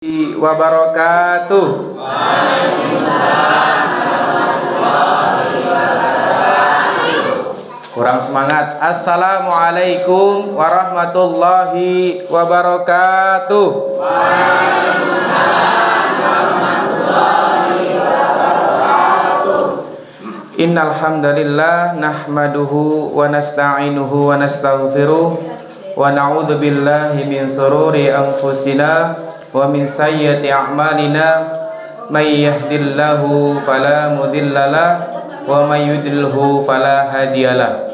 wabarakatuh. Kurang semangat. Assalamualaikum warahmatullahi wabarakatuh. Innal hamdalillah nahmaduhu wa nasta'inuhu wa nastaghfiruh wa na'udzu billahi min shururi anfusina wa min sayyiati a'malina may yahdihillahu fala mudhillalah wa may yudlilhu fala hadiyalah.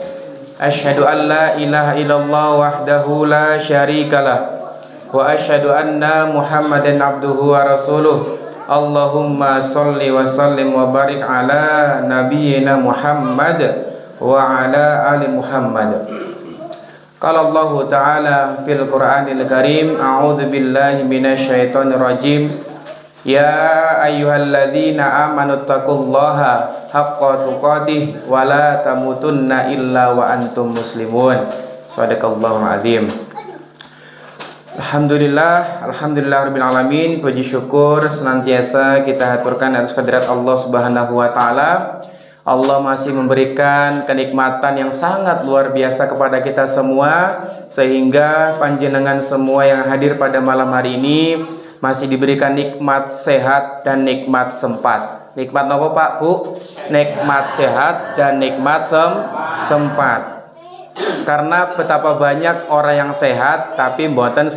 Asyhadu an la ilaha illallah wahdahu la syarikalah wa asyhadu anna Muhammadan abduhu wa rasuluh. Allahumma sholli wa sallim wa barik ala nabiyyina Muhammad wa ala ali Muhammad. Qala Allah Ta'ala fil Qur'anil Karim, a'udzu billahi minasyaitonir rajim. Ya ayyuhalladzina amanu taqullaha haqqa tuqatih wa la tamutunna illa wa antum muslimun. Shadaqallahul azim. Alhamdulillahirabbil alamin. Puji syukur senantiasa kita haturkan atas kehadirat Allah Subhanahu wa taala. Allah masih memberikan kenikmatan yang sangat luar biasa kepada kita semua, sehingga panjenengan semua yang hadir pada malam hari ini masih diberikan nikmat sehat dan nikmat sempat. Nikmat apa Pak Bu? Nikmat sehat dan nikmat sempat. Karena betapa banyak orang yang sehat tapi mboten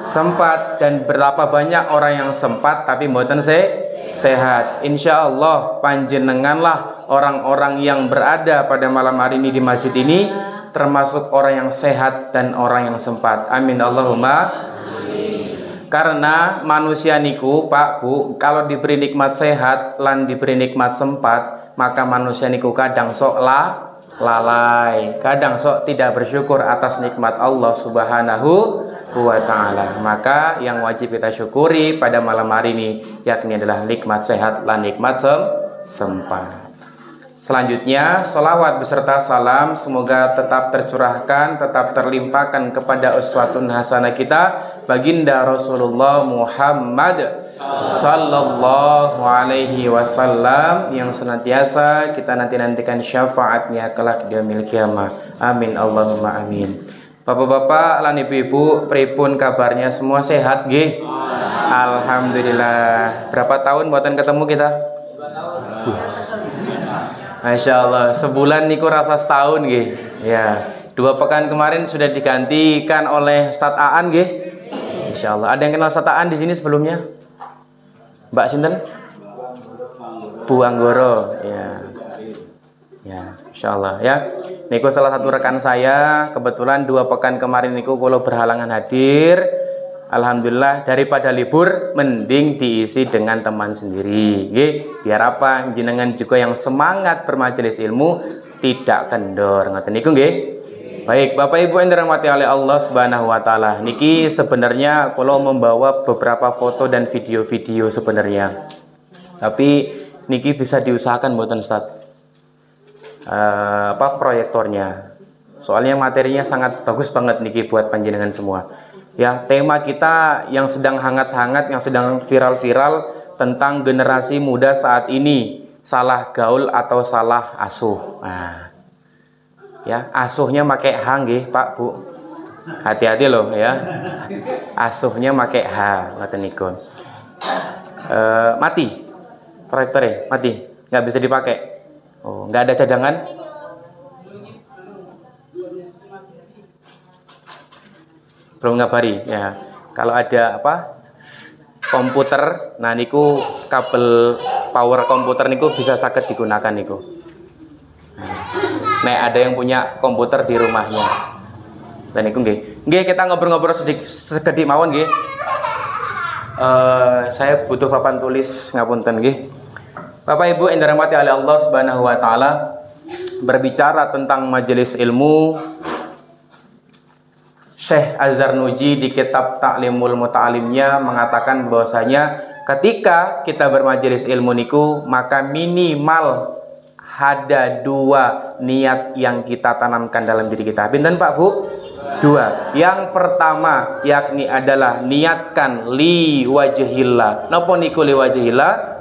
sempat, dan berapa banyak orang yang sempat tapi mboten sehat. Insya Allah panjenenganlah orang-orang yang berada pada malam hari ini di masjid ini termasuk orang yang sehat dan orang yang sempat. Amin Allahumma amin. Karena manusia niku Pak Bu, kalau diberi nikmat sehat lan diberi nikmat sempat, maka manusia niku kadang sok lalai, kadang sok tidak bersyukur atas nikmat Allah Subhanahu wa ta'ala. Maka yang wajib kita syukuri pada malam hari ini yakni adalah nikmat sehat dan nikmat sempat. Selanjutnya sholawat beserta salam semoga tetap tercurahkan, tetap terlimpahkan kepada uswatun hasanah kita baginda Rasulullah Muhammad sallallahu alaihi wasallam, yang senantiasa kita nantikan syafaatnya kelak di yaumil qiyamah. Amin Allahumma amin. Bapak-bapak lan ibu-ibu, pripun kabarnya, semua sehat nggih? Alhamdulillah. Berapa tahun buatan ketemu kita? 2 tahun. Masya Allah, sebulan niku rasa setahun nggih. Ya, 2 pekan kemarin sudah digantikan oleh Ustaz Aan nggih. Insya Allah. Ada yang kenal Ustaz Aan di sini sebelumnya? Mbak sinten? Bu Anggoro. Ya. Ya, Insya Allah ya. Niku salah satu rekan saya, kebetulan 2 pekan kemarin niku kula berhalangan hadir. Alhamdulillah, daripada libur mending diisi dengan teman sendiri. Nggih, biar apa? Jenengan juga yang semangat bermajelis ilmu tidak kendor. Ngoten niku nggih. Baik, Bapak Ibu yang dirahmati oleh Allah Subhanahu wa taala. Niki sebenarnya kula membawa beberapa foto dan video-video sebenarnya. Tapi niki bisa diusahakan mboten Ustaz? Proyektornya. Soalnya materinya sangat bagus banget niki buat panjenengan semua. Ya, tema kita yang sedang hangat-hangat, yang sedang viral-viral tentang generasi muda saat ini, salah gaul atau salah asuh. Nah, ya, asuhnya pakai H nggih, Pak Bu. Hati-hati loh ya. Asuhnya pakai H, ngoten niku. Mati. Proyektornya mati, nggak bisa dipakai. Oh, nggak ada cadangan. Belum ngabari ya. Kalau ada komputer, nah niku kabel power komputer niku bisa saged digunakan niku. Nah, ada yang punya komputer di rumahnya. Dan niku nggih. Nggih, kita ngobrol-ngobrol sekedhik mawon nggih. Saya butuh papan tulis, ngapunten nggih. Bapak Ibu yang dirahmati oleh Allah Subhanahu wa taala, berbicara tentang majelis ilmu, Syekh Az-Zarnuji di kitab Ta'limul Muta'alimnya mengatakan bahwasanya ketika kita bermajelis ilmu niku, maka minimal ada 2 niat yang kita tanamkan dalam diri kita. Pinten Pak Bu? Dua. Yang pertama yakni adalah niatkan li wajhillah. Napa niku li wajhillah?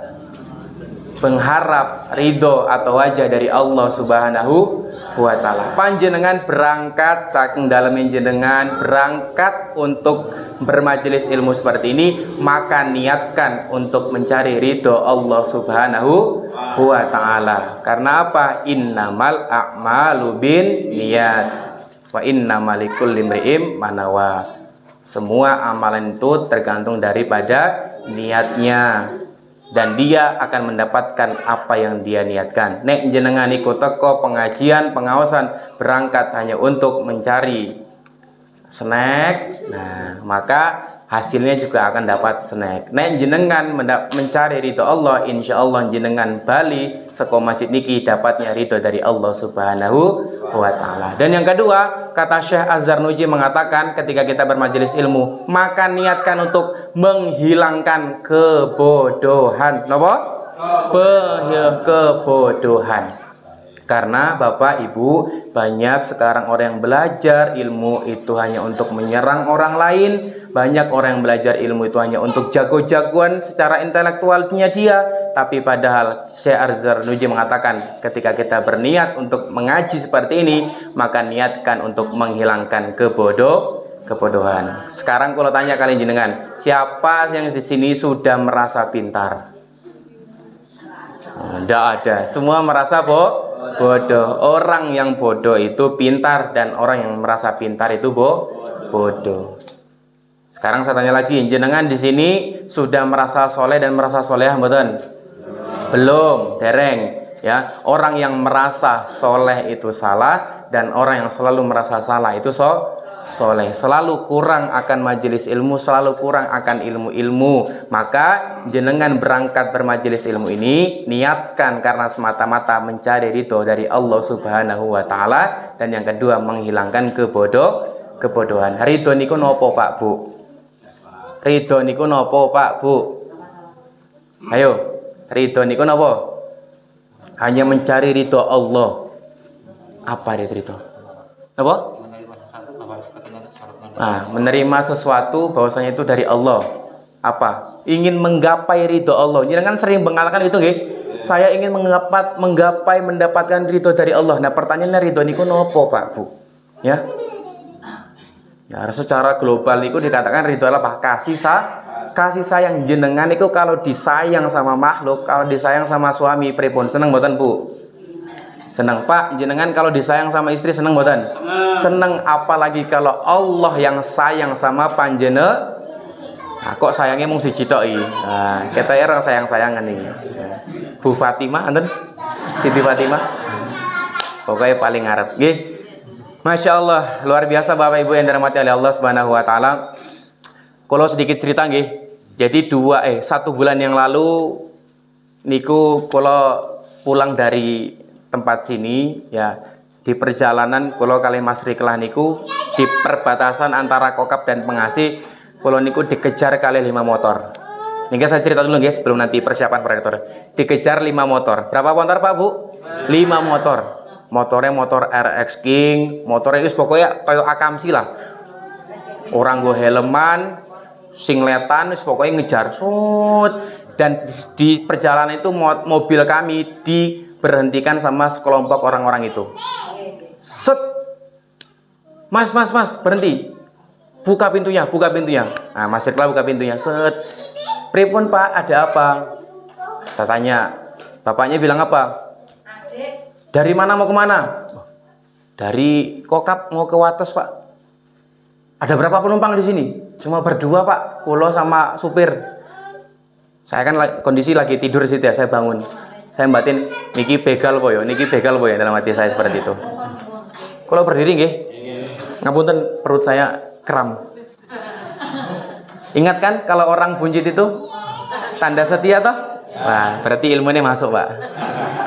Mengharap ridho atau wajah dari Allah Subhanahu wa taala. Panjenengan berangkat saking dalem jenengan berangkat untuk bermajelis ilmu seperti ini, maka niatkan untuk mencari ridho Allah Subhanahu wa taala. Karena apa? Innamal a'malu bin niyat wa innamal likulli imri'in manawa. Semua amalan itu tergantung daripada niatnya, dan dia akan mendapatkan apa yang dia niatkan. Nek jenengan iku teko pengajian, pengawasan, berangkat hanya untuk mencari snack, nah maka hasilnya juga akan dapat snack. Nek jenengan mencari ridho Allah, insya Allah jenengan bali seko masjid niki dapatnya ridho dari Allah Subhanahu wa taala. Dan yang kedua, kata Syekh Az-Zarnuji mengatakan ketika kita bermajelis ilmu, maka niatkan untuk menghilangkan kebodohan. Napa? Kebodohan. Karena Bapak Ibu, banyak sekarang orang yang belajar ilmu itu hanya untuk menyerang orang lain. Banyak orang yang belajar ilmu itu hanya untuk jago-jagoan secara intelektualnya dia. Tapi padahal Syekh Az-Zarnuji mengatakan ketika kita berniat untuk mengaji seperti ini, maka niatkan untuk menghilangkan kebodohan. Sekarang kalau tanya kalian jenengan, siapa yang di sini sudah merasa pintar? Tidak ada. Semua merasa bodoh. Orang yang bodoh itu pintar, dan orang yang merasa pintar itu bodoh. Sekarang saya tanya lagi, jenengan di sini sudah merasa soleh dan merasa soleh, mboten? Belum, dereng. Ya, orang yang merasa soleh itu salah, dan orang yang selalu merasa salah itu soleh. Selalu kurang akan majelis ilmu, selalu kurang akan ilmu-ilmu. Maka jenengan berangkat bermajelis ilmu ini niatkan karena semata-mata mencari ridho dari Allah Subhanahu wa taala, dan yang kedua menghilangkan kebodohan. Ridho niku nopo Pak Bu? Ridho niku nopo Pak Bu? Ayo, ridho niku nopo? Hanya mencari ridho Allah. Apa ridho? Apa? Nah, menerima sesuatu bahwasanya itu dari Allah. Apa? Ingin menggapai ridho Allah. Jangan sering mengatakan itu nggih. Saya ingin menggapai mendapatkan ridho dari Allah. Nah, pertanyaannya ridho niku nopo Pak Bu? Ya. Ya, secara global itu dikatakan ridho adalah kasih sayang. Jenengan itu kalau disayang sama makhluk, kalau disayang sama suami, pripun? Seneng mboten Bu? Seneng Pak. Jenengan kalau disayang sama istri seneng mboten? Seneng. Apalagi kalau Allah yang sayang sama panjenengan. Nah, kok sayangnya mung siji tok iki. Nah, kita orang sayang-sayangan iki. Bu Fatimah enten? Siti Fatimah. Pokoknya paling ngarep nggih. Masya Allah, luar biasa Bapak Ibu yang dirahmati oleh Allah Subhanahu wa taala. Kalau sedikit cerita nggih. Jadi 1 bulan yang lalu niku kalau pulang dari tempat sini ya, di perjalanan kula kali Mas Riklah niku di perbatasan antara Kokap dan Pengasih, kula niku dikejar kali 5 motor. Niki saya cerita dulu guys sebelum nanti persiapan proyektor. Dikejar 5 motor. Berapa motor Pak Bu? 5 motor. Motornya motor RX King, motornya itu pokoknya kayak Akamsi lah. Orang gue helman, singletan, pokoknya ngejar. Dan di perjalanan itu mobil kami diberhentikan sama sekelompok orang-orang itu. Set, mas, berhenti. Buka pintunya. Nah, Mas Riklah buka pintunya. Set, pripun Pak, ada apa? Kita tanya. Bapaknya bilang apa? Dari mana mau kemana? Dari Kokap mau ke Wates Pak. Ada berapa penumpang di sini? Cuma berdua Pak, kulo sama supir. Saya kan kondisi lagi tidur situ ya, saya bangun. Saya batin, niki begal boyo, dalam hati saya seperti itu. Kalau berdiri nggih, ngapunten perut saya kram. Ingat kan kalau orang buncit itu tanda setia toh? Wah, berarti ilmunya masuk Pak.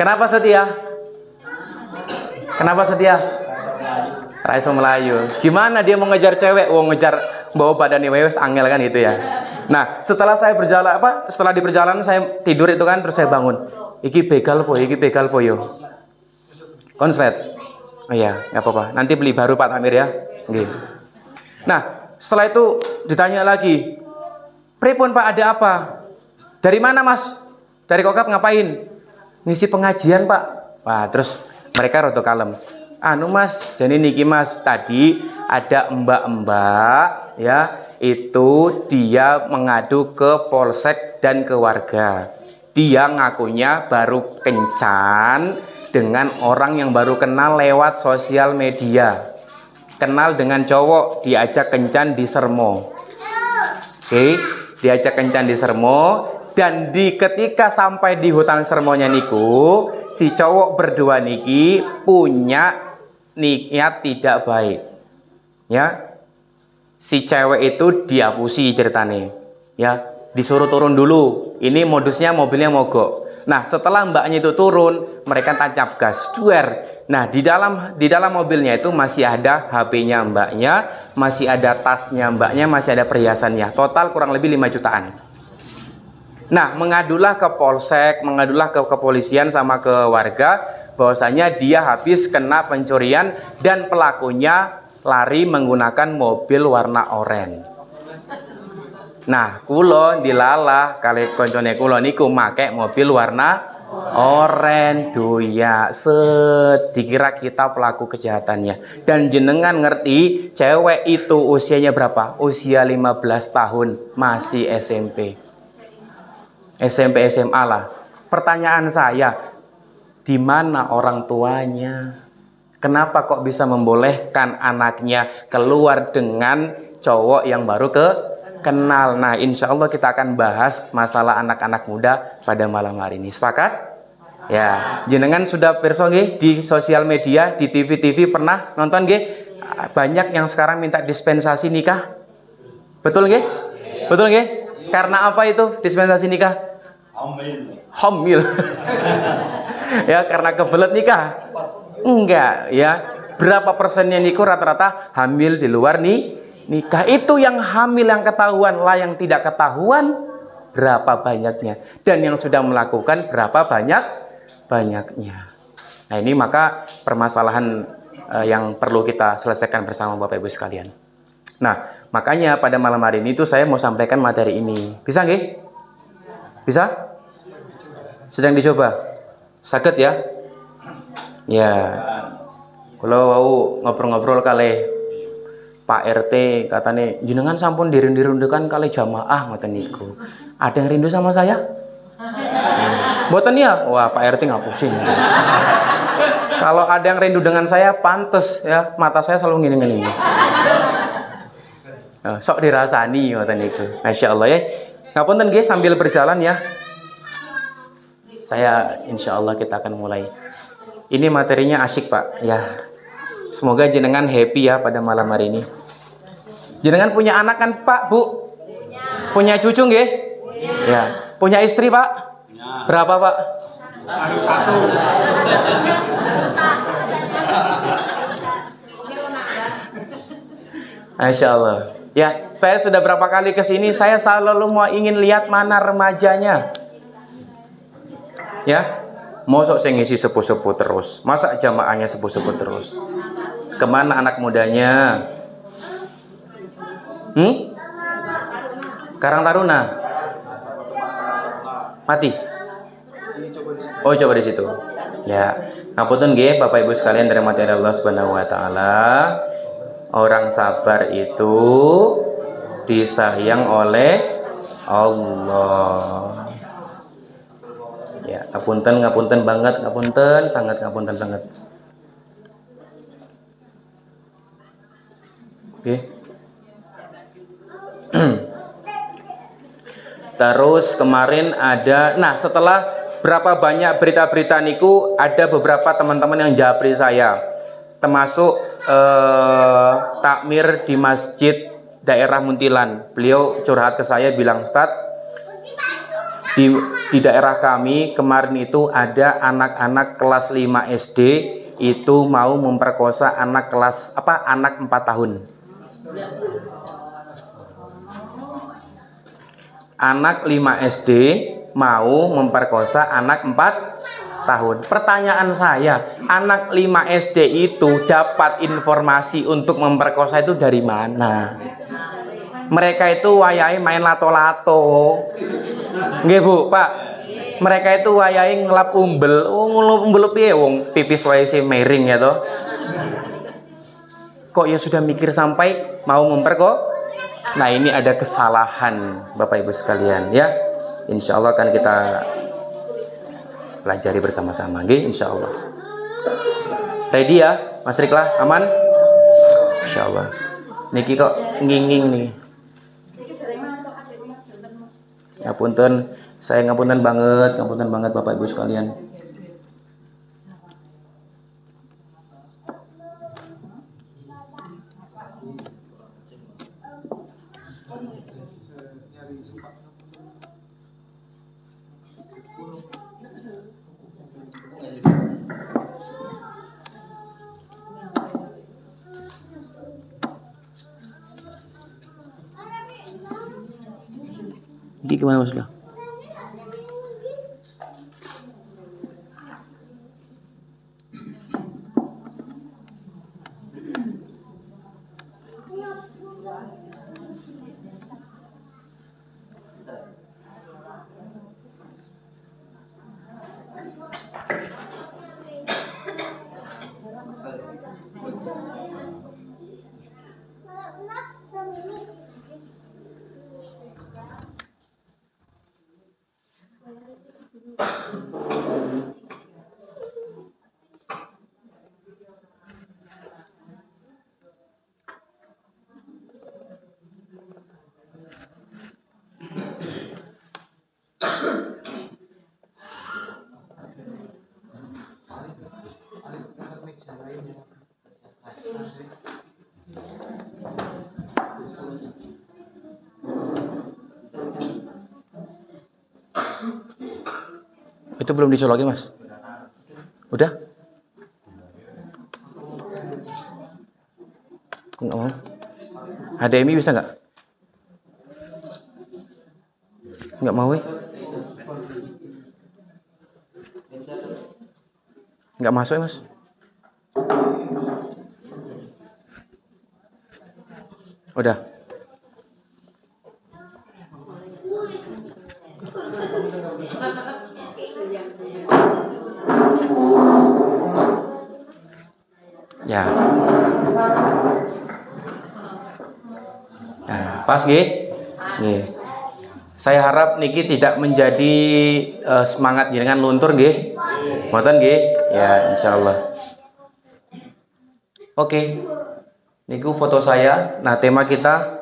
Kenapa setia? Raiso Melayu. Gimana dia mau ngejar cewek? Ngejar bawa badannya wes angel kan gitu ya. Nah, setelah saya berjalan setelah di perjalanan saya tidur itu kan, terus saya bangun. Iki begal po yo. Konslet. Oh iya, enggak apa-apa. Nanti beli baru Pak Amir ya. Nggih. Nah, setelah itu ditanya lagi, "Pripun Pak, ada apa?" "Dari mana Mas?" "Dari Kokap." "Ngapain?" "Ngisi pengajian Pak." Wah, terus mereka rada kalem. "Anu Mas, jadi niki Mas, tadi ada mbak-mbak ya, itu dia mengadu ke polsek dan ke warga. Dia ngakunya baru kencan dengan orang yang baru kenal lewat sosial media. Kenal dengan cowok, diajak kencan di Sermo." Oke, diajak kencan di Sermo, dan ketika sampai di hutan Sermonya niku, si cowok berdua niki punya niat tidak baik. Ya, si cewek itu dihapusi ceritane. Ya, disuruh turun dulu. Ini modusnya mobilnya mogok. Nah, setelah mbaknya itu turun, mereka tancap gas, duer. Nah, di dalam mobilnya itu masih ada HP-nya mbaknya, masih ada tasnya mbaknya, masih ada perhiasannya. Total kurang lebih 5 jutaan. Nah, mengadulah ke polsek, mengadulah ke kepolisian sama ke warga bahwasanya dia habis kena pencurian dan pelakunya lari menggunakan mobil warna oranye. Nah, kulo dilalah kali koncone kulo niku make mobil warna oranye doya, dikira kita pelaku kejahatannya. Dan jenengan ngerti cewek itu usianya berapa? Usia 15 tahun, masih SMP SMA lah. Pertanyaan saya, di mana orang tuanya? Kenapa kok bisa membolehkan anaknya keluar dengan cowok yang baru kenal? Nah, insya Allah kita akan bahas masalah anak-anak muda pada malam hari ini. Sepakat? Ya, jenengan sudah pirsa nggih di sosial media, di TV-TV pernah nonton nggih? Banyak yang sekarang minta dispensasi nikah. Betul nggih? Betul nggih? Karena apa itu dispensasi nikah? Hamil. Ya, karena kebelet nikah. Enggak, ya. Berapa persennya niku rata-rata hamil di luar nikah. Itu yang hamil yang ketahuan, lah yang tidak ketahuan berapa banyaknya, dan yang sudah melakukan berapa banyaknya. Nah, ini maka permasalahan yang perlu kita selesaikan bersama Bapak Ibu sekalian. Nah, makanya pada malam hari ini tuh saya mau sampaikan materi ini. Bisa nggih? Bisa? Sedang dicoba. Saged ya? Ya. Kalau mau ngobrol-ngobrol kali Pak RT katanya jenengan sampun dirindu-rindukan kali jamaah ngoten niku. Ada yang rindu sama saya? Mboten ya? Wah, Pak RT ngapusin. Kalau ada yang rindu dengan saya, pantes ya, mata saya selalu ngene-ngene. Sok dirasani ngoten niku. Masyaallah ya. Ngapunten nggih sambil berjalan ya. Saya insyaallah kita akan mulai. Ini materinya asyik, Pak. Ya. Semoga jenengan happy ya pada malam hari ini. Jenengan punya anak kan, Pak, Bu? Punya cucu nggih? Ya. Punya istri, Pak? Ya. Berapa, Pak? Baru 1. Masya Allah. Ya, saya sudah berapa kali ke sini, saya selalu mau ingin lihat mana remajanya. Ya, mosok saya ngisi sepuh-sepuh terus. Masa jamaahnya sepuh-sepuh terus? Kemana anak mudanya? Karang Taruna. Mati. Oh, coba di situ. Ya, ngapunten nggih Bapak Ibu sekalian dari materi Allah Subhanahu wa taala. Orang sabar itu disayang oleh Allah. Ya, ngapunten banget, ngapunten sangat. Oke. Terus kemarin ada, nah setelah berapa banyak berita-berita niku, ada beberapa teman-teman yang japri saya, termasuk takmir di masjid daerah Muntilan. Beliau curhat ke saya bilang, Ustaz, di daerah kami kemarin itu ada anak-anak kelas 5 SD itu mau memperkosa anak 4 tahun. Anak 5 SD mau memperkosa anak 4 tahun. Pertanyaan saya, anak 5 SD itu dapat informasi untuk memperkosa itu dari mana? Mereka itu wayahe main lato-lato. Nggih, Bu, Pak. Mereka itu wayahe ngelap umbel. Oh, ngelap umbel piye wong pipis wae sih miring ya toh. Kok ya sudah mikir sampai mau memperkok? Nah, ini ada kesalahan Bapak Ibu sekalian ya. Insya Allah akan kita pelajari bersama-sama, nggih, insya Allah. Ready ya, Mas Riklah, aman? Insya Allah. Niki kok nginging nih. Ngapunten, saya ngapunten banget Bapak Ibu sekalian. Ini gimana Mas Lah? Itu belum dicolokin Mas? Udah? Nggak mau? HDMI bisa nggak? Nggak mau Nggak masuk ya Mas? Udah? Ya. Nah, pas nggih? Nggih. Saya harap niki tidak menjadi semangat jenengan luntur nggih. Mboten nggih? Ya, insyaallah. Oke. Niku foto saya. Nah, tema kita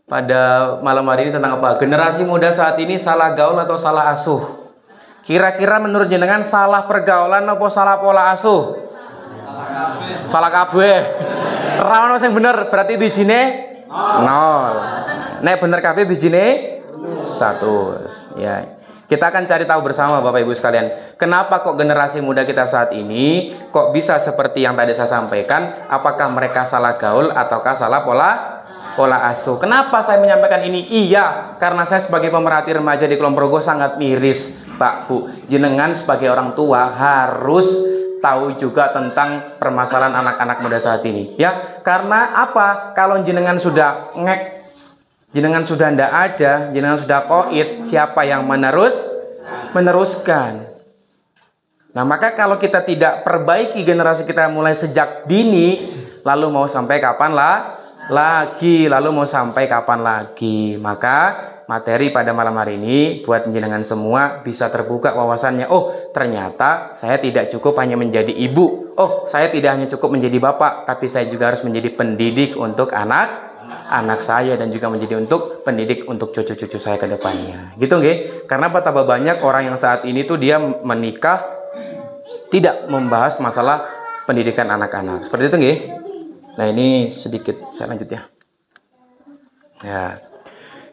pada malam hari ini tentang apa? Generasi muda saat ini salah gaul atau salah asuh? Kira-kira menurut jenengan salah pergaulan atau salah pola asuh? Salah kabeh. Ra ono sing bener, berarti bijine 0. Nek bener kabeh bijine 100. Ya. Kita akan cari tahu bersama Bapak Ibu sekalian, kenapa kok generasi muda kita saat ini kok bisa seperti yang tadi saya sampaikan? Apakah mereka salah gaul ataukah salah pola asuh? Kenapa saya menyampaikan ini? Iya, karena saya sebagai pemerhati remaja di Kulon Progo sangat miris, Pak Bu. Jenengan sebagai orang tua harus tahu juga tentang permasalahan anak-anak muda saat ini, ya. Karena apa? Kalau jenengan sudah jenengan sudah ndak ada, jenengan sudah koit, siapa yang meneruskan? Nah, maka kalau kita tidak perbaiki generasi kita mulai sejak dini, lalu mau sampai kapan lagi? Maka materi pada malam hari ini buat jenengan semua bisa terbuka wawasannya. Oh, ternyata saya tidak cukup hanya menjadi ibu. Oh, saya tidak hanya cukup menjadi bapak, tapi saya juga harus menjadi pendidik untuk anak saya dan juga menjadi untuk pendidik untuk cucu-cucu saya ke depannya. Gitu nggih? Karena betapa banyak orang yang saat ini tuh dia menikah tidak membahas masalah pendidikan anak-anak. Seperti itu nggih? Nah, ini sedikit saya lanjut ya. Ya.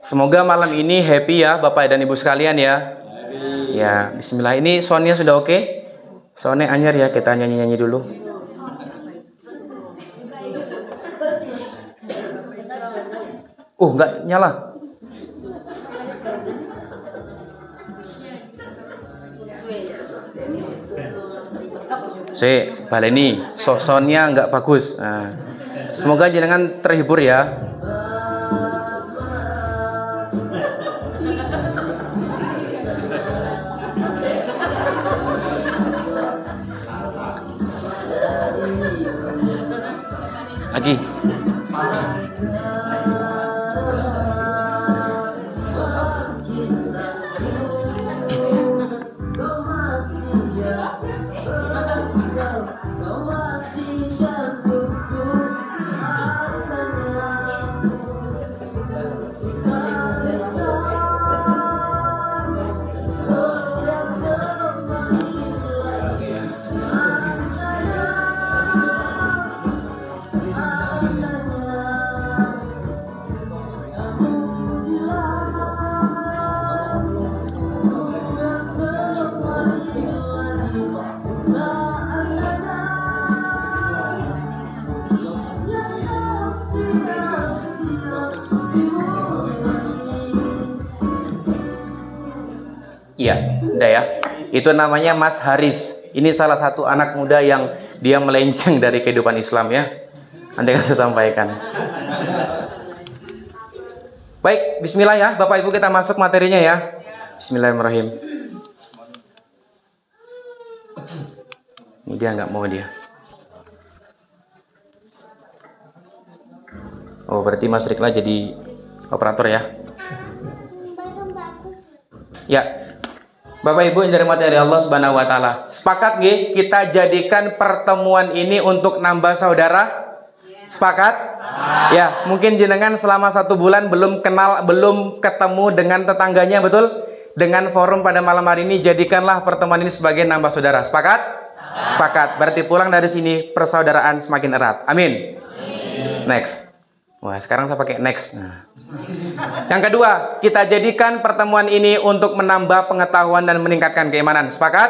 Semoga malam ini happy ya Bapak dan Ibu sekalian ya. Ya, bismillah. Ini soundnya sudah oke? Soundnya anyar ya, kita nyanyi-nyanyi dulu. Nggak nyala. baleni, soundnya nggak bagus. Nah, semoga jenengan terhibur ya. Lagi. Iya, udah ya. Itu namanya Mas Haris. Ini salah satu anak muda yang dia melenceng dari kehidupan Islam ya. Nanti akan saya sampaikan. Baik, bismillah ya Bapak Ibu, kita masuk materinya ya. Bismillahirrahmanirrahim. Ini dia nggak mau dia. Oh, berarti Mas Rikla jadi operator ya. Ya. Bapak Ibu yang dirahmati oleh Allah Subhanahu wa taala. Sepakat nggih kita jadikan pertemuan ini untuk nambah saudara? Sepakat? Ya, mungkin jenengan selama 1 bulan belum kenal, belum ketemu dengan tetangganya, betul? Dengan forum pada malam hari ini, jadikanlah pertemuan ini sebagai nambah saudara. Sepakat? Sepakat. Berarti pulang dari sini persaudaraan semakin erat. Amin. Next. Wah, sekarang saya pakai next. Nah. Yang kedua, kita jadikan pertemuan ini untuk menambah pengetahuan dan meningkatkan keimanan. Sepakat?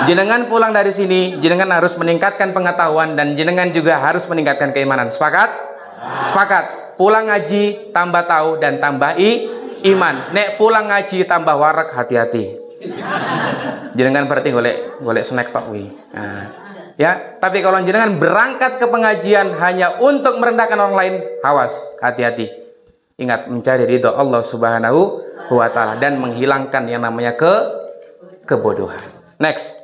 Jenengan pulang dari sini, jenengan harus meningkatkan pengetahuan dan jenengan juga harus meningkatkan keimanan. Sepakat? Sepakat. Pulang ngaji, tambah tahu dan tambah iman. Nek pulang ngaji, tambah warak, hati-hati. Jenengan berarti golek snack Pak Wi. Nah. Ya, tapi kalau jenengan berangkat ke pengajian hanya untuk merendahkan orang lain, awas, hati-hati. Ingat, mencari ridho Allah Subhanahu wa taala dan menghilangkan yang namanya kebodohan. Next.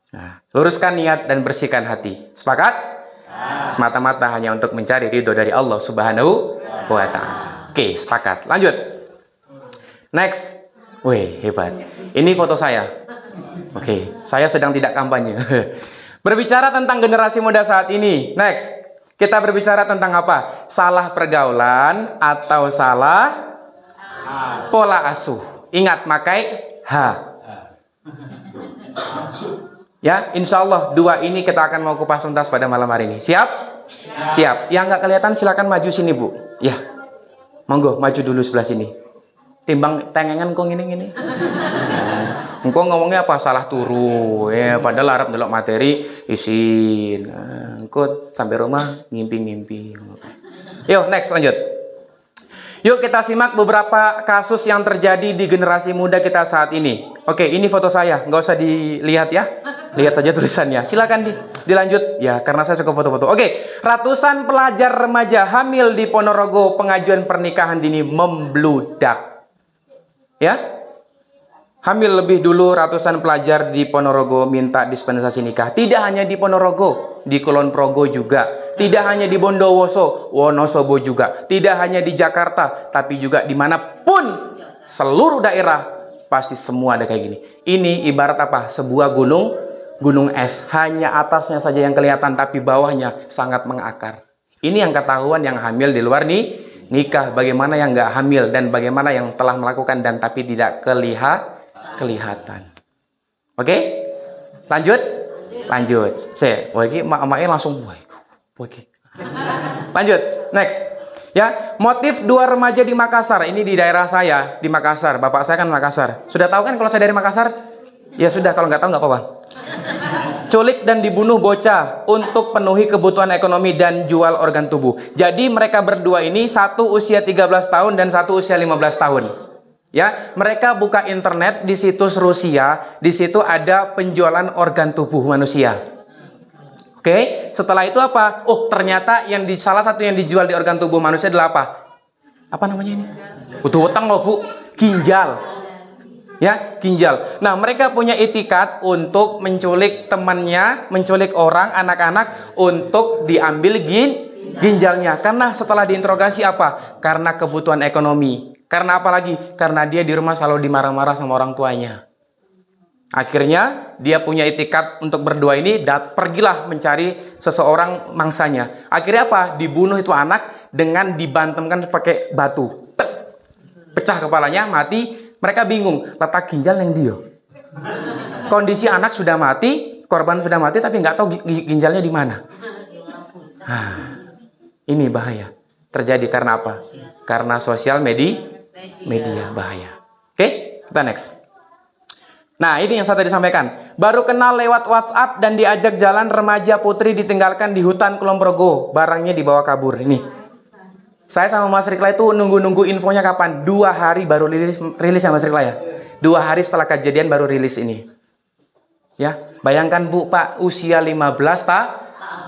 Nah, luruskan niat dan bersihkan hati. Sepakat? Semata-mata hanya untuk mencari ridho dari Allah Subhanahu wa taala. Oke, sepakat. Lanjut. Next. Wih, hebat. Ini foto saya. Oke, saya sedang tidak kampanye. Berbicara tentang generasi muda saat ini. Next. Kita berbicara tentang apa? Salah pergaulan atau salah pola asuh. Ingat, pakai H. Ya, insya Allah 2 ini kita akan mau kupas tuntas pada malam hari ini. Siap? Siap. Yang nggak kelihatan silakan maju sini, Bu. Ya. Monggo, maju dulu sebelah sini. Timbang tengengan kok ngini-ngini. Engkau ngomongnya apa? Salah turu. Ya, padahal arep ndelok materi isin. Engkau sampai rumah ngimpi-ngimpi. Yuk, next lanjut. Yuk kita simak beberapa kasus yang terjadi di generasi muda kita saat ini. Oke, ini foto saya. Nggak usah dilihat ya. Lihat saja tulisannya. Silakan dilanjut. Ya, karena saya suka foto-foto. Oke, ratusan pelajar remaja hamil di Ponorogo, pengajuan pernikahan dini membludak. Ya, hamil lebih dulu ratusan pelajar di Ponorogo minta dispensasi nikah. Tidak hanya di Ponorogo, di Kulon Progo juga. Tidak hanya di Bondowoso, Wonosobo juga. Tidak hanya di Jakarta, tapi juga dimanapun, seluruh daerah, pasti semua ada kayak gini. Ini ibarat apa? Sebuah gunung es. Hanya atasnya saja yang kelihatan, tapi bawahnya sangat mengakar. Ini yang ketahuan yang hamil di luar nih. Nikah, bagaimana yang nggak hamil dan bagaimana yang telah melakukan dan tapi tidak kelihatan. Oke? Lanjut. Saya, wagi mak-maknya langsung wagi. Lanjut, next. Ya, motif 2 remaja di Makassar. Ini di daerah saya, di Makassar. Bapak saya kan Makassar. Sudah tahu kan kalau saya dari Makassar? Ya sudah, kalau nggak tahu nggak apa-apa. Culik dan dibunuh bocah untuk penuhi kebutuhan ekonomi dan jual organ tubuh. Jadi mereka berdua ini, satu usia 13 tahun dan satu usia 15 tahun. Ya, mereka buka internet di situs Rusia, di situ ada penjualan organ tubuh manusia. Oke, setelah itu apa? Oh, ternyata salah satu yang dijual di organ tubuh manusia adalah apa? Apa namanya ini? Butuh utang loh, Bu. Ginjal. Ya, ginjal. Nah, mereka punya itikat untuk menculik temannya, menculik orang, anak-anak untuk diambil ginjalnya. Karena setelah diinterogasi apa? Karena kebutuhan ekonomi. Karena apa lagi? Karena dia di rumah selalu dimarah-marah sama orang tuanya. Akhirnya dia punya itikat untuk berdua ini, pergilah mencari seseorang mangsanya. Akhirnya apa? Dibunuh itu anak dengan dibantemkan pakai batu. Tek. Pecah kepalanya, mati. Mereka bingung, letak ginjal yang dia. Kondisi anak sudah mati, korban sudah mati, tapi nggak tahu ginjalnya di mana. Ini bahaya. Terjadi karena apa? Karena sosial media bahaya. Oke, kita next. Nah, ini yang saya tadi sampaikan. Baru kenal lewat WhatsApp dan diajak jalan, remaja putri ditinggalkan di hutan Kulon Progo. Barangnya dibawa kabur. Ini. Saya sama Mas Rikla itu nunggu-nunggu infonya kapan? 2 hari baru rilis ya Mas Rikla ya? 2 hari setelah kejadian baru rilis ini. Ya, bayangkan Bu, Pak, usia 15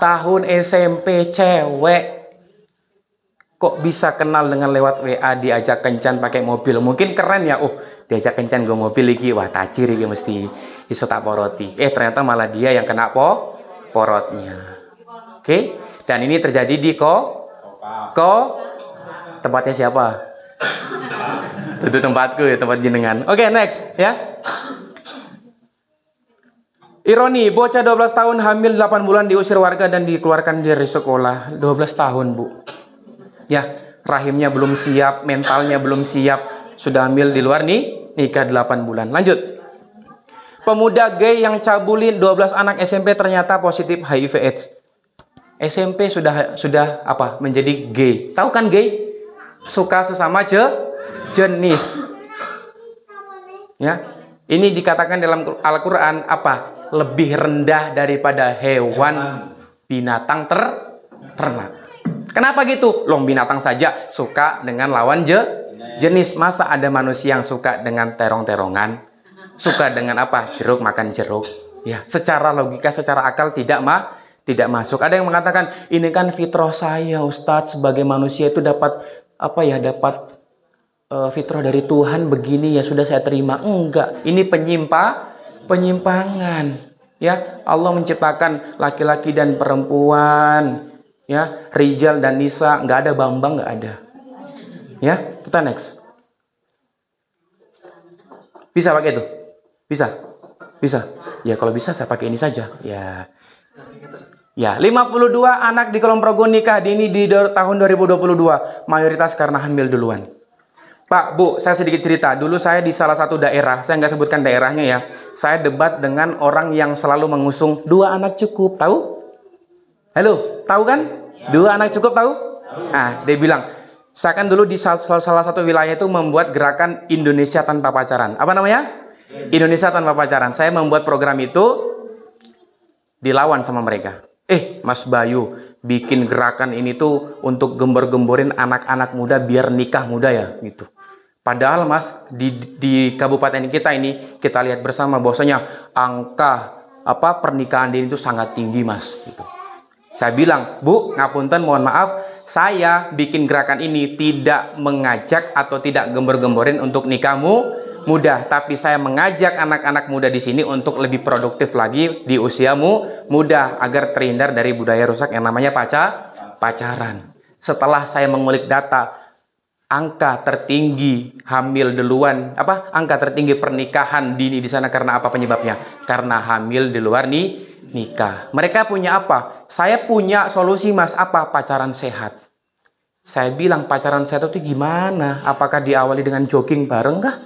tahun SMP, cewek. Kok bisa kenal dengan lewat WA, diajak kencan pakai mobil? Mungkin keren ya, diajak kencan gue mobil lagi, wah tajir iki mesti iso tak poroti. Ternyata malah dia yang kena porotnya. Oke, dan ini terjadi di tempatnya siapa? Itu tempatku ya, tempat jenengan. Oke, next ya. Ironi, bocah 12 tahun hamil 8 bulan diusir warga dan dikeluarkan dari sekolah. 12 tahun, Bu. Ya, rahimnya belum siap, mentalnya belum siap, sudah hamil di luar nikah 8 bulan. Lanjut. Pemuda gay yang cabulin 12 anak SMP ternyata positif HIV AIDS. SMP sudah apa? Menjadi gay. Tahu kan gay? Suka sesama jenis. Ya. Ini dikatakan dalam Al-Qur'an apa? Lebih rendah daripada hewan binatang ternak. Kenapa gitu? Loh, binatang saja suka dengan lawan jenis. Masa ada manusia yang suka dengan terong-terongan? Suka dengan apa? Jeruk, makan jeruk. Ya, secara logika, secara akal tidak masuk. Ada yang mengatakan, ini kan fitrah saya, Ustadz, sebagai manusia itu dapat dapat fitrah dari Tuhan begini, ya sudah saya terima. Enggak, ini penyimpangan. Ya, Allah menciptakan laki-laki dan perempuan. Ya, rijal dan nisa, nggak ada Bambang, nggak ada. Ya, kita next. Bisa pakai itu? Bisa? Ya, kalau bisa saya pakai ini saja. Ya, 52 anak di Kulon Progo nikah dini di tahun 2022. Mayoritas karena hamil duluan. Pak, Bu, saya sedikit cerita. Dulu saya di salah satu daerah, saya nggak sebutkan daerahnya ya. Saya debat dengan orang yang selalu mengusung 2 anak cukup. Tahu? Halo, tahu kan? 2 anak cukup tahu? Nah, dia bilang, saya kan dulu di salah satu wilayah itu membuat gerakan Indonesia tanpa pacaran. Apa namanya? Indonesia tanpa pacaran. Saya membuat program itu, dilawan sama mereka. Mas Bayu, bikin gerakan ini tuh untuk gembor-gemborin anak-anak muda biar nikah muda ya, gitu. Padahal Mas, di kabupaten kita ini, kita lihat bersama bahwasanya angka pernikahan dini itu sangat tinggi, Mas, gitu. Saya bilang, Bu, ngapunten, mohon maaf, saya bikin gerakan ini tidak mengajak atau tidak gembor-gemborin untuk nikahmu muda, tapi saya mengajak anak-anak muda di sini untuk lebih produktif lagi di usiamu muda agar terhindar dari budaya rusak yang namanya pacaran. Setelah saya mengulik data, angka tertinggi hamil duluan, angka tertinggi pernikahan dini di sana karena apa penyebabnya? Karena hamil di luar nikah. Mereka punya apa? Saya punya solusi, Mas. Apa? Pacaran sehat. Saya bilang pacaran sehat itu gimana? Apakah diawali dengan jogging bareng kah?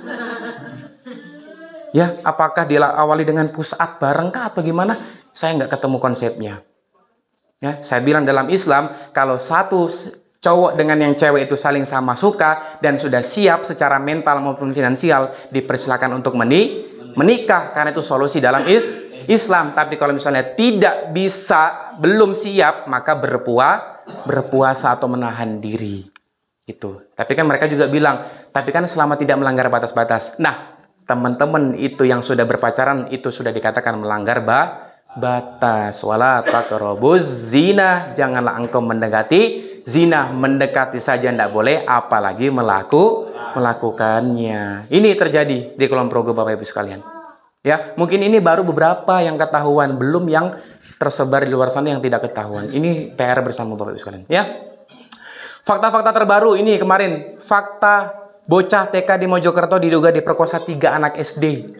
Ya, apakah diawali dengan push up bareng kah atau gimana? Saya nggak ketemu konsepnya. Ya, saya bilang dalam Islam, kalau satu cowok dengan yang cewek itu saling sama suka dan sudah siap secara mental maupun finansial, dipersilakan untuk menikah karena itu solusi dalam Islam. Tapi kalau misalnya tidak bisa, belum siap, maka berpuasa atau menahan diri. Itu. Tapi kan mereka juga bilang, tapi kan selama tidak melanggar batas-batas. Nah, teman-teman itu yang sudah berpacaran itu sudah dikatakan melanggar batas. Wala taqrabuz zina, janganlah engkau mendekati zina. Mendekati saja tidak boleh, apalagi melakukannya. Ini terjadi di Kulon Progo, Bapak Ibu sekalian. Ya, mungkin ini baru beberapa yang ketahuan, belum yang tersebar di luar sana yang tidak ketahuan. Ini PR bersama Bapak Ibu sekalian, ya. Fakta-fakta terbaru ini kemarin, fakta bocah TK di Mojokerto diduga diperkosa 3 anak SD.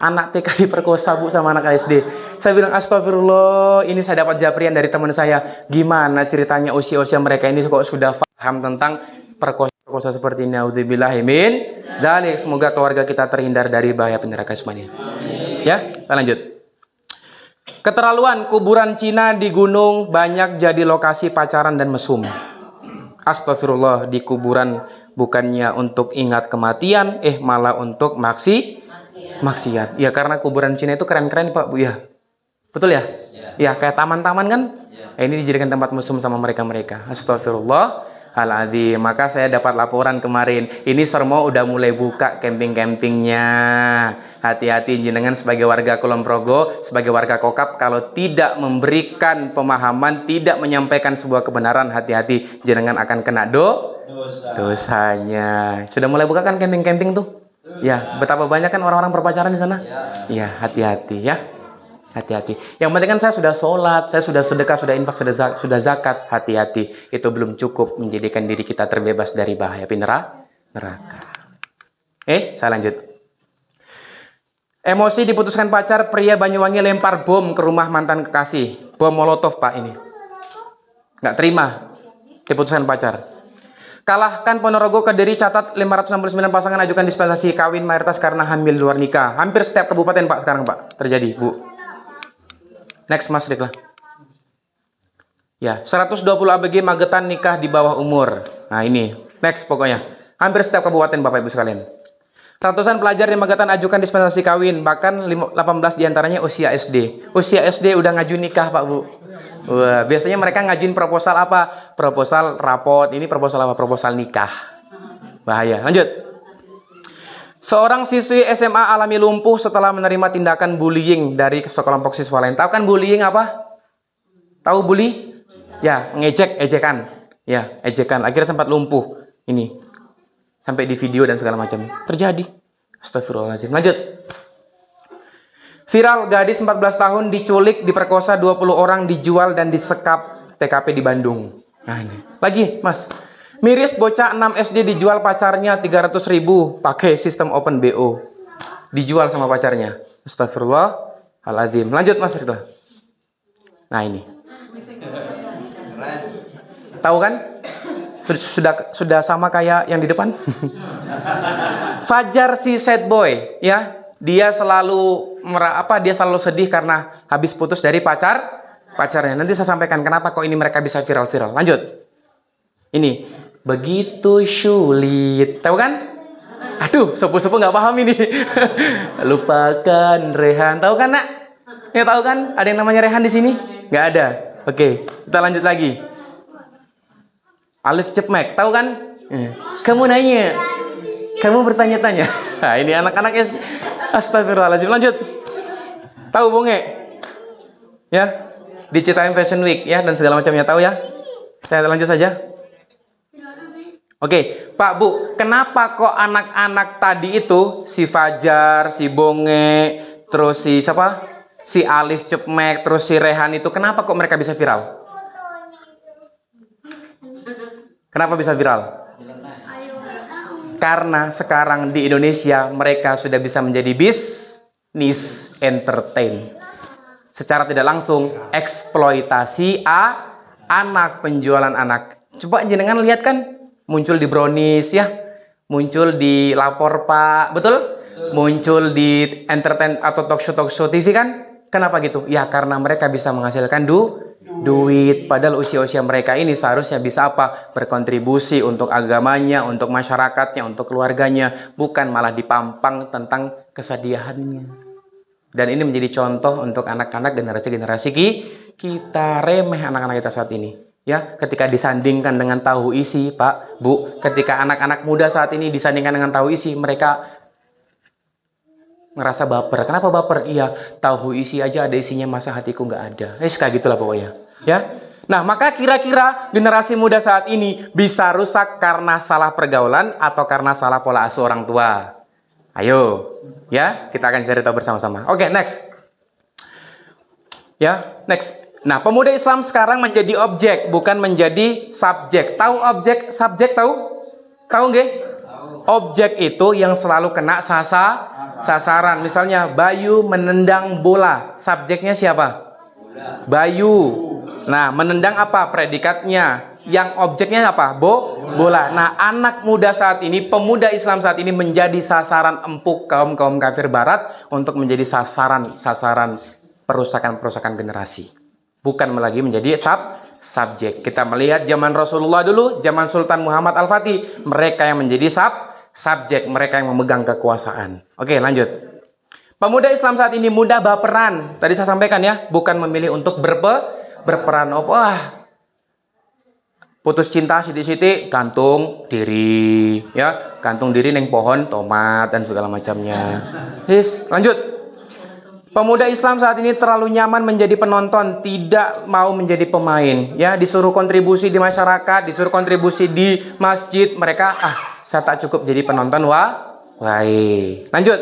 Anak TK diperkosa, Bu, sama anak SD. Saya bilang astagfirullah, ini saya dapat japrian dari teman saya. Gimana ceritanya usia-usia mereka ini kok sudah paham tentang perkosa seperti ini? Auzubillahimin dzalik. Semoga keluarga kita terhindar dari bahaya neraka semuanya. Ya, kita lanjut. Keterlaluan, kuburan Cina di gunung banyak jadi lokasi pacaran dan mesum. Astagfirullah, di kuburan bukannya untuk ingat kematian, malah untuk maksiat. Ya, karena kuburan Cina itu keren-keren, Pak, Bu, ya. Betul ya? Ya, kayak taman-taman kan? Ini dijadikan tempat mesum sama mereka-mereka. Astagfirullahaladzim. Maka saya dapat laporan kemarin, ini Sermo udah mulai buka camping-campingnya. Hati-hati jenengan sebagai warga Kulon Progo, sebagai warga Kokap, kalau tidak memberikan pemahaman, tidak menyampaikan sebuah kebenaran, hati-hati jenengan akan kena dosanya. Sudah mulai buka kan camping-camping tuh? Ya, betapa banyak kan orang-orang berpacaran di sana? Ya, hati-hati ya. Hati-hati. Yang penting kan saya sudah sholat, saya sudah sedekah, sudah infak, sudah zakat. Hati-hati. Itu belum cukup menjadikan diri kita terbebas dari bahaya neraka. Saya lanjut. Emosi diputuskan pacar, pria Banyuwangi lempar bom ke rumah mantan kekasih. Bom molotov, Pak, ini. Nggak terima diputuskan pacar. Kalahkan Ponorogo, Kediri, catat 569 pasangan ajukan dispensasi kawin mayoritas karena hamil luar nikah. Hampir setiap kabupaten, Pak, sekarang, Pak, terjadi, Bu. Next, Mas Rik lah. Ya, 120 ABG Magetan nikah di bawah umur. Nah, ini. Next pokoknya. Hampir setiap kabupaten, Bapak Ibu sekalian. Ratusan pelajar di Magetan ajukan dispensasi kawin, bahkan 18 diantaranya usia SD. Usia SD udah ngaju nikah, Pak, Bu. Wah, biasanya mereka ngajuin proposal apa? Proposal rapot. Ini proposal apa? Proposal nikah. Bahaya. Lanjut. Seorang siswi SMA alami lumpuh setelah menerima tindakan bullying dari sekelompok siswa lain. Tahu kan bullying apa? Tahu bully? Ya, ejekan. Ya, ejekan. Akhirnya sempat lumpuh. Ini. Sampai di video dan segala macam. Terjadi. Astagfirullahaladzim. Lanjut. Viral, gadis 14 tahun diculik, diperkosa 20 orang, dijual dan disekap TKP di Bandung. Nah, ini. Lagi, Mas. Miris, bocah 6 SD dijual pacarnya 300.000 pakai sistem open BO. Dijual sama pacarnya. Astagfirullahaladzim. Lanjut, Mas Ridha. Nah, ini. Tahu kan? Sudah sama kayak yang di depan. Fajar si sad boy, ya. Dia selalu sedih karena habis putus dari pacarnya. Nanti saya sampaikan kenapa kok ini mereka bisa viral-viral. Lanjut. Ini begitu sulit. Tahu kan? Aduh, sepuh-sepuh nggak paham ini. Lupakan Rehan. Tahu kan, Nak? Ya, tahu kan? Ada yang namanya Rehan di sini? Nggak ada. Oke, kita lanjut lagi. Alif Cepmek, tahu kan? Kamu nanya, kamu bertanya-tanya. Nah, ini anak-anak astagfirullahaladzim. Lanjut. Tahu Bonge? Ya, diceritain Fashion Week ya dan segala macamnya, tahu ya? Saya lanjut saja. Oke, Pak, Bu, kenapa kok anak-anak tadi itu si Fajar, si Bonge, terus si siapa? Si Alif Cepmek, terus si Rehan itu kenapa kok mereka bisa viral? Kenapa bisa viral? Karena sekarang di Indonesia mereka sudah bisa menjadi bisnis entertain. Secara tidak langsung eksploitasi anak, penjualan anak. Coba jenengan lihat kan, muncul di Brownies ya, muncul di Lapor Pak, betul? Muncul di entertain atau talk show TV kan? Kenapa gitu? Ya karena mereka bisa menghasilkan duit. Padahal usia-usia mereka ini seharusnya bisa apa? Berkontribusi untuk agamanya, untuk masyarakatnya, untuk keluarganya. Bukan malah dipampang tentang kesedihannya. Dan ini menjadi contoh untuk anak-anak generasi-generasi kita. Remeh anak-anak kita saat ini. Ya, ketika disandingkan dengan tahu isi, Pak, Bu, ketika anak-anak muda saat ini disandingkan dengan tahu isi, mereka ngerasa baper. Kenapa baper? Iya, tahu isi aja ada isinya, masa hatiku nggak ada. Kayak gitulah pokoknya. Ya. Nah, maka kira-kira generasi muda saat ini bisa rusak karena salah pergaulan atau karena salah pola asuh orang tua? Ayo, ya, kita akan cari tahu bersama-sama. Oke, next. Ya, next. Nah, pemuda Islam sekarang menjadi objek, bukan menjadi subjek. Tahu objek, subjek tahu? Tahu nggak? Objek itu yang selalu kena sasaran. Misalnya, Bayu menendang bola. Subjeknya siapa? Bayu. Nah, menendang apa? Predikatnya. Yang objeknya apa? Bola. Nah, anak muda saat ini, pemuda Islam saat ini menjadi sasaran empuk kaum-kaum kafir barat untuk menjadi sasaran perusakan generasi. Bukan lagi menjadi subjek. Kita melihat zaman Rasulullah dulu, zaman Sultan Muhammad Al-Fatih, mereka yang menjadi subjek, mereka yang memegang kekuasaan. Oke, lanjut. Pemuda Islam saat ini mudah baperan. Tadi saya sampaikan ya, bukan memilih untuk berperan. Wah, putus cinta siti-siti, gantung diri, ya, gantung diri neng pohon tomat dan segala macamnya. Lanjut. Pemuda Islam saat ini terlalu nyaman menjadi penonton, tidak mau menjadi pemain. Ya, disuruh kontribusi di masyarakat, disuruh kontribusi di masjid, mereka saya tak cukup jadi penonton. Lanjut.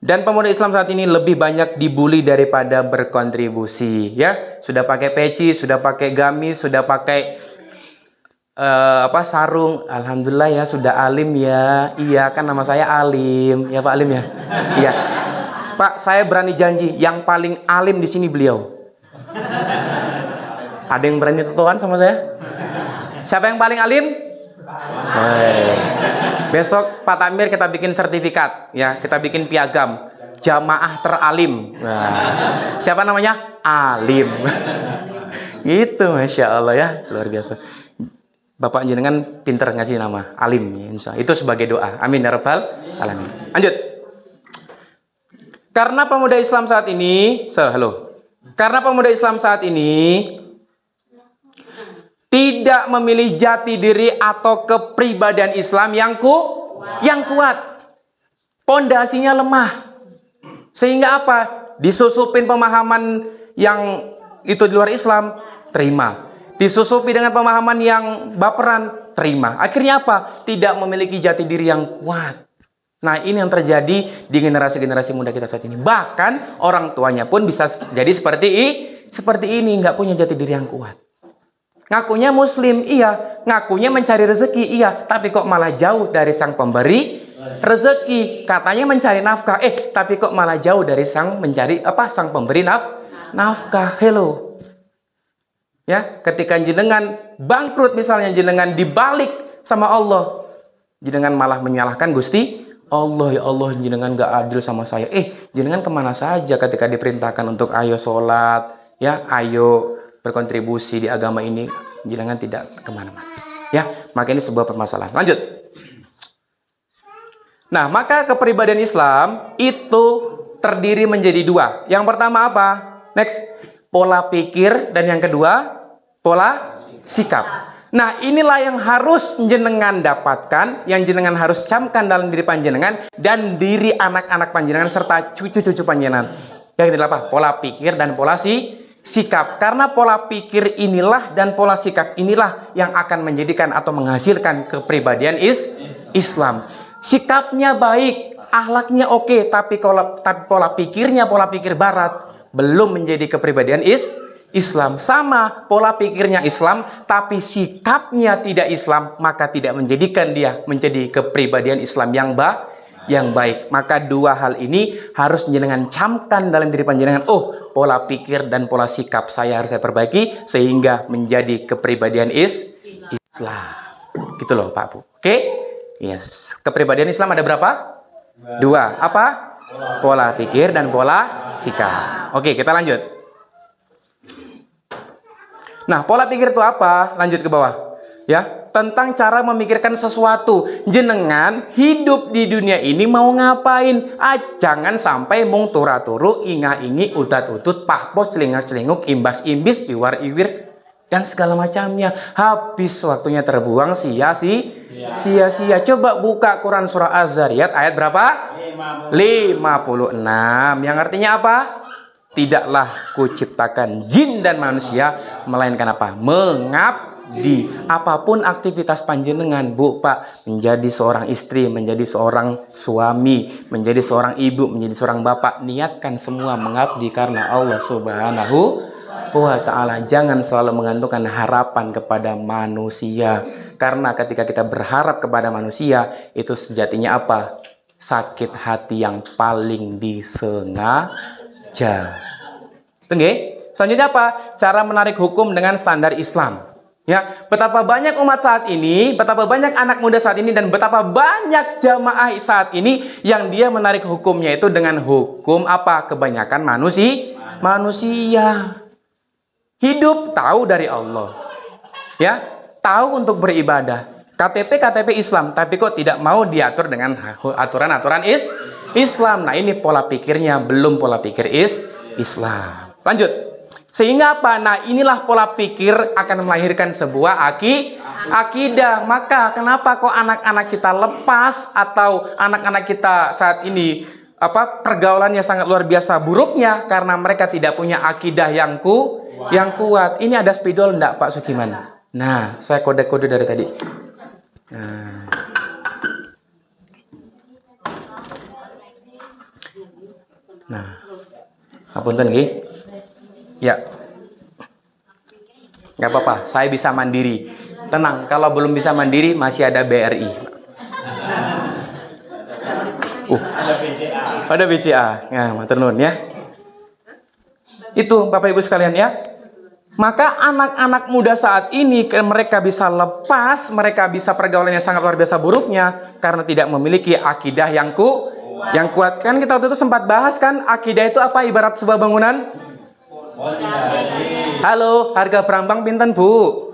Dan pemuda Islam saat ini lebih banyak dibully daripada berkontribusi. Ya, sudah pakai peci, sudah pakai gamis, sudah pakai sarung. Alhamdulillah ya, sudah alim ya. Iya, kan nama saya Alim. Ya, Pak Alim ya. Iya. Pak, saya berani janji, yang paling alim di sini beliau. Ada yang berani tutuan sama saya? Siapa yang paling alim? Besok Pak Tamir kita bikin sertifikat, ya, kita bikin piagam jamaah teralim. Nah, siapa namanya? Alim. Gitu, masya Allah ya, luar biasa. Bapak jenengan pinter ngasih nama Alim, ya, insya Allah. Itu sebagai doa. Amin ya rabbal alamin. Lanjut. Karena pemuda Islam saat ini, karena pemuda Islam saat ini tidak memilih jati diri atau kepribadian Islam yang kuat, pondasinya lemah, sehingga apa? Disusupin pemahaman yang itu di luar Islam, terima. Disusupi dengan pemahaman yang baperan, terima. Akhirnya apa? Tidak memiliki jati diri yang kuat. Nah, ini yang terjadi di generasi-generasi muda kita saat ini. Bahkan orang tuanya pun bisa jadi seperti ini, nggak punya jati diri yang kuat. Ngakunya muslim, iya. Ngakunya mencari rezeki, iya. Tapi kok malah jauh dari sang pemberi rezeki. Katanya mencari nafkah, tapi kok malah jauh dari sang pemberi nafkah. Hello. Ya, ketika jenengan bangkrut misalnya, jenengan dibalik sama Allah, jenengan malah menyalahkan Gusti Allah. Ya Allah, jenengan gak adil sama saya. Jenengan kemana saja ketika diperintahkan untuk ayo sholat, ya, ayo berkontribusi di agama ini, jenengan tidak kemana-mana. Ya, maka ini sebuah permasalahan. Lanjut. Nah, maka kepribadian Islam itu terdiri menjadi dua. Yang pertama apa? Next, pola pikir, dan yang kedua pola sikap. Nah, inilah yang harus jenengan dapatkan, yang jenengan harus camkan dalam diri panjenengan dan diri anak-anak panjenengan serta cucu-cucu panjenengan. Yang kedua apa? Pola pikir dan pola sikap. Karena pola pikir inilah dan pola sikap inilah yang akan menjadikan atau menghasilkan kepribadian Islam. Sikapnya baik, akhlaknya oke, tapi pola pikirnya pola pikir barat, belum menjadi kepribadian Islam. Sama, pola pikirnya Islam tapi sikapnya tidak Islam, maka tidak menjadikan dia menjadi kepribadian Islam yang baik. Maka dua hal ini harus jenengan camkan dalam diri panjenengan. Pola pikir dan pola sikap saya harus saya perbaiki sehingga menjadi kepribadian Islam. Gitu loh Pak Bu. Oke? Yes. Kepribadian Islam ada berapa? Dua. Apa? Pola pikir dan pola sikap. Oke, kita lanjut. Nah, pola pikir itu apa? Lanjut ke bawah. Ya, tentang cara memikirkan sesuatu. Jenengan hidup di dunia ini mau ngapain? Jangan sampai mung tura-turu, inga-ingi, udat-udut, pahpoh, celingak-celinguk, imbas-imbis, iwar-iwir. dan segala macamnya. Habis waktunya terbuang sia-sia. Coba buka Quran surah Az-Zariyat ayat berapa? 56. Yang artinya apa? Tidaklah kuciptakan jin dan manusia melainkan apa? Mengabdi. Apapun aktivitas panjenengan, Bu, Pak, menjadi seorang istri, menjadi seorang suami, menjadi seorang ibu, menjadi seorang bapak, niatkan semua mengabdi karena Allah Subhanahu wa ta'ala. Jangan selalu menggantungkan harapan kepada manusia, karena ketika kita berharap kepada manusia, itu sejatinya apa? Sakit hati yang paling disengaja. Oke, selanjutnya apa? Cara menarik hukum dengan standar Islam. Ya, betapa banyak umat saat ini, betapa banyak anak muda saat ini, dan betapa banyak jamaah saat ini yang dia menarik hukumnya itu dengan hukum apa? Kebanyakan manusia. Hidup tahu dari Allah. Ya, tahu untuk beribadah. KTP Islam, tapi kok tidak mau diatur dengan aturan-aturan Islam. Nah, ini pola pikirnya belum pola pikir Islam. Lanjut. Sehingga apa? Nah, inilah pola pikir akan melahirkan sebuah akidah. Maka kenapa kok anak-anak kita lepas atau anak-anak kita saat ini pergaulannya sangat luar biasa buruknya karena mereka tidak punya akidah yang kuat. Ini ada spidol enggak, Pak Sukiman? Nah, saya kode-kode dari tadi. Nah. Apunten nggih. Ya. Nggak apa-apa, saya bisa mandiri. Tenang, kalau belum bisa mandiri masih ada BRI. Ada BCA. Nah, matur nuwun ya. Itu Bapak Ibu sekalian ya. Maka anak-anak muda saat ini mereka bisa lepas, mereka bisa pergaulan yang sangat luar biasa buruknya karena tidak memiliki akidah yang kuat. Kan kita waktu itu sempat bahas kan, akidah itu apa? Ibarat sebuah bangunan. Halo, harga Brambang pinten, Bu?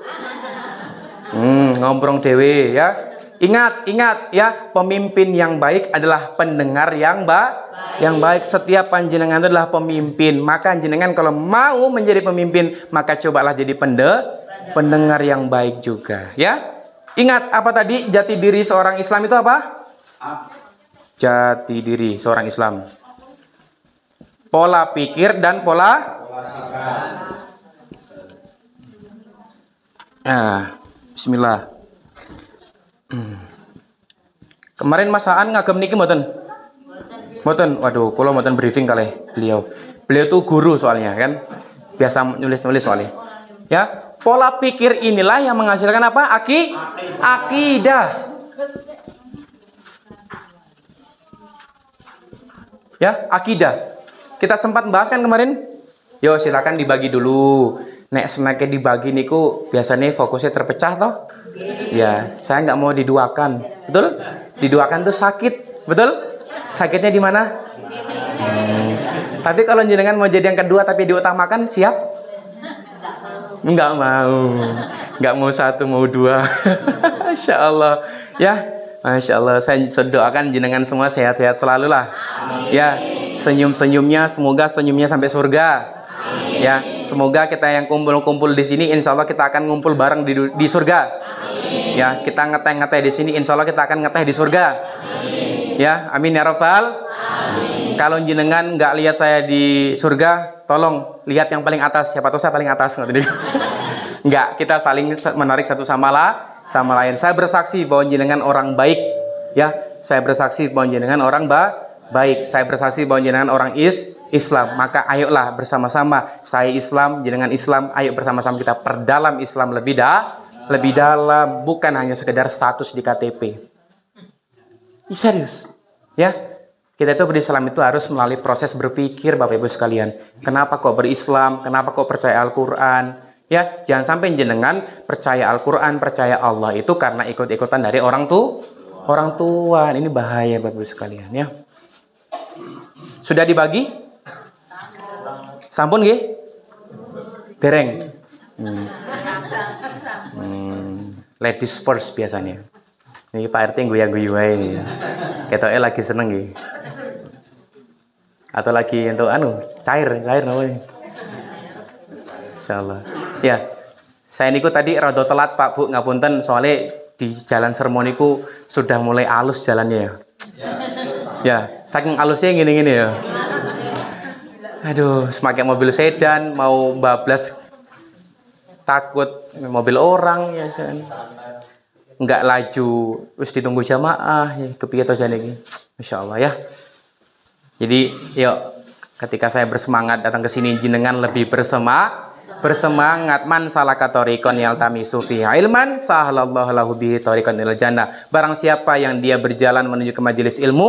Ngomprong dewe ya. Ingat ya, pemimpin yang baik adalah pendengar yang baik. Setiap panjenengan itu adalah pemimpin. Maka panjenengan kalau mau menjadi pemimpin, maka cobalah jadi pendengar yang baik juga ya. Ingat apa tadi? Jati diri seorang Islam itu apa? Jati diri seorang Islam, pola pikir dan pola bismillah. Kemarin Mas Aan ngagem niki mboten? Waduh, kula mboten briefing kali beliau. Beliau tuh guru soalnya kan. Biasa nulis-nulis soalnya. Ya, pola pikir inilah yang menghasilkan apa? Akidah. Ya, akidah. Kita sempat bahas kan kemarin? Yo, silakan dibagi dulu. Nek senake dibagi niku biasanya fokusnya terpecah toh? Ya, saya nggak mau diduakan. Betul? Diduakan tuh sakit. Betul? Sakitnya di mana? Tapi kalau jenengan mau jadi yang kedua tapi diutamakan, siap? Nggak mau satu, mau dua. Masya Allah. Ya, Masya Allah. Saya doakan jenengan semua sehat-sehat selalu lah. Ya, senyum-senyumnya semoga senyumnya sampai surga. Ya, semoga kita yang kumpul-kumpul di sini, insya Allah kita akan ngumpul bareng di surga. Ya, kita ngeteh-ngeteh di sini, insya Allah kita akan ngeteh di surga. Ya, amin ya robbal. Kalau jenengan nggak lihat saya di surga, tolong lihat yang paling atas. Siapa tahu saya paling atas. Nggak, kita saling menarik satu sama lain. Saya bersaksi bahwa jenengan orang baik. Ya, saya bersaksi bahwa jenengan orang baik. Saya bersaksi bahwa jenengan orang Islam. Maka ayolah bersama-sama, saya Islam, jenengan Islam, ayo bersama-sama kita perdalam Islam lebih dalam, bukan hanya sekedar status di KTP. Serius. Ya. Kita itu berislam itu harus melalui proses berpikir, Bapak Ibu sekalian. Kenapa kok berislam? Kenapa kok percaya Al-Qur'an? Ya, jangan sampai jenengan percaya Al-Qur'an, percaya Allah itu karena ikut-ikutan dari orang tua. Ini bahaya Bapak Ibu sekalian ya. Sudah dibagi? Sampun nggih? Dereng. Ladies first biasanya. Ini Pak RT guyu-guyu wae. Ketoke lagi seneng nggih. Atau lagi untuk cair namanya. Insyaallah. Ya. Saya niku tadi rada telat Pak Bu, ngapunten soalnya di jalan sermoniku sudah mulai alus jalannya ya. Ya, saking alusnya gini-gini ya. Aduh, semakin mobil sedan mau bablas takut mobil orang ya sen. Enggak laju, terus ditunggu jamaah ya kepiye to jane iki. Masyaallah ya. Jadi, yuk ketika saya bersemangat datang ke sini jenengan lebih bersemangat man salaka tariqan yaltamisu fiha ilman sahalallahu lahu bihi tariqan ilal jannah. Barang siapa yang dia berjalan menuju ke majelis ilmu